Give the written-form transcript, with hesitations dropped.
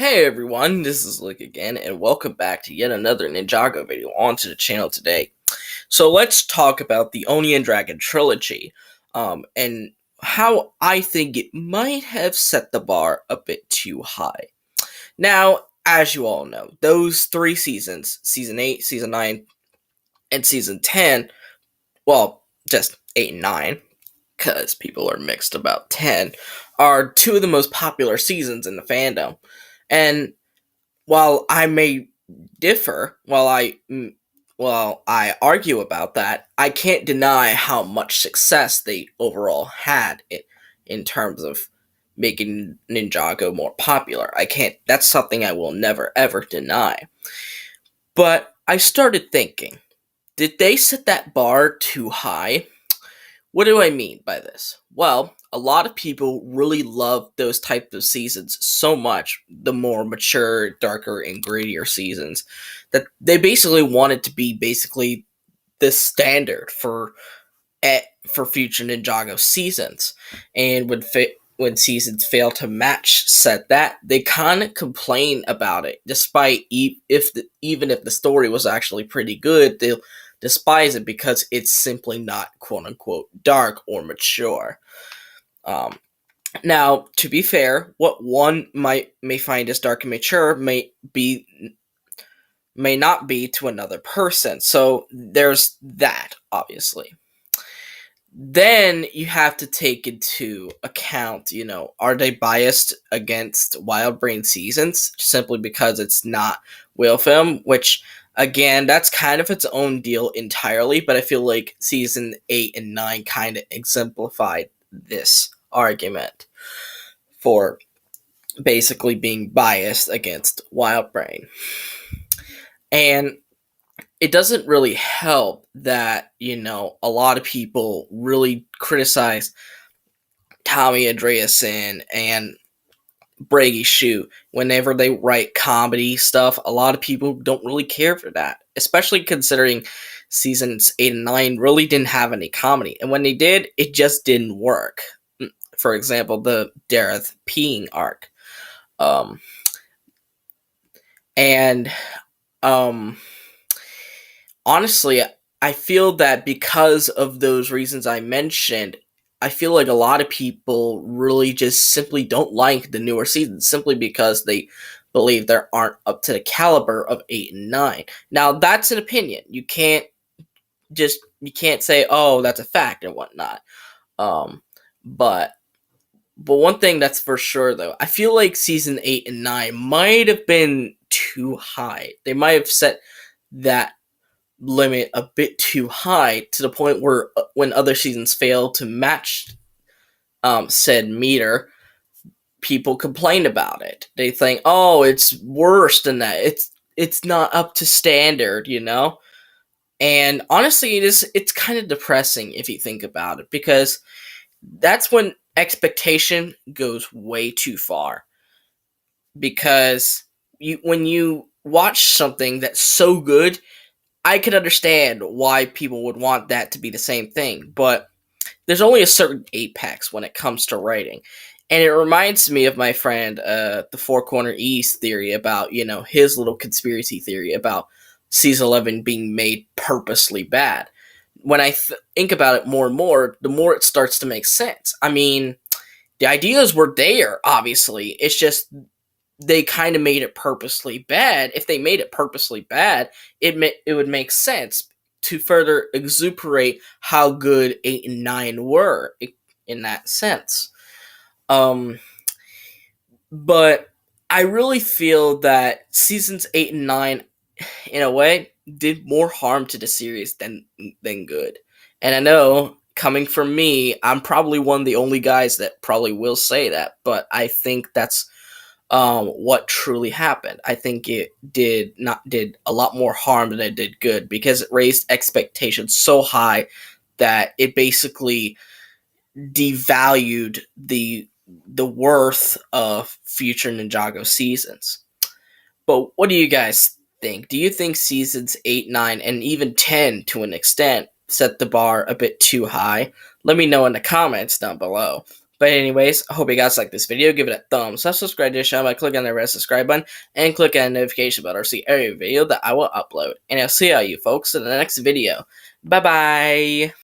Hey everyone, this is Luke again, and welcome back to yet another Ninjago video onto the channel today. So let's talk about the Oni and Dragon Trilogy, and how I think it might have set the bar a bit too high. Now, as you all know, those three seasons, Season 8, Season 9, and Season 10, well, just 8 and 9, because people are mixed about 10, are two of the most popular seasons in the fandom. And while I may differ, while I argue about that, I can't deny how much success they overall had in terms of making Ninjago more popular. I can't. That's something I will never ever deny. But I started thinking, did they set that bar too high? What do I mean by this? Well, a lot of people really love those types of seasons so much, the more mature, darker, and grittier seasons, that they basically want it to be basically the standard for future Ninjago seasons. And when seasons fail to match set that, they kind of complain about it, despite even if the story was actually pretty good, they'll despise it because it's simply not quote unquote dark or mature. Um, Now, to be fair, what one may find as dark and mature may not be to another person. So there's that, obviously. Then you have to take into account, are they biased against Wildbrain seasons simply because it's not whale film, which again, that's kind of its own deal entirely, but I feel like season 8 and 9 kind of exemplified this argument for basically being biased against Wildbrain. And it doesn't really help that, a lot of people really criticize Tommy Andreasen and Brady Shoe whenever they write comedy stuff. A lot of people don't really care for that, especially considering seasons 8 and 9 really didn't have any comedy. And when they did, it just didn't work. For example, the Dareth peeing arc. Um, and honestly, I feel that because of those reasons I mentioned, I feel like a lot of people really just simply don't like the newer seasons simply because they believe they aren't up to the caliber of 8 and 9. Now, that's an opinion. You can't say, oh, that's a fact and whatnot. Um, but one thing that's for sure, though, I feel like season 8 and 9 might have been too high. They might have set that limit a bit too high to the point where when other seasons fail to match said meter, people complain about it. They think, oh, it's worse than that. It's not up to standard, And honestly, it's kind of depressing if you think about it, because that's when expectation goes way too far. Because when you watch something that's so good, I can understand why people would want that to be the same thing, but there's only a certain apex when it comes to writing. And it reminds me of my friend, the Four Corner East theory about, his little conspiracy theory about season 11 being made purposely bad. When I think about it more and more, the more it starts to make sense. I mean, the ideas were there, obviously. It's just they kind of made it purposely bad. If they made it purposely bad, it would make sense to further exuberate how good 8 and 9 were in that sense. But I really feel that seasons 8 and 9, in a way, did more harm to the series than good. And I know, coming from me, I'm probably one of the only guys that probably will say that, but I think that's what truly happened. I think it did a lot more harm than it did good, because it raised expectations so high that it basically devalued the worth of future Ninjago seasons. But what do you guys think? Do you think seasons 8, 9, and even 10 to an extent set the bar a bit too high? Let me know in the comments down below. But anyways, I hope you guys like this video. Give it a thumbs up, subscribe to the channel by clicking on the red subscribe button, and click on the notification bell to see every video that I will upload. And I'll see all you folks in the next video. Bye bye!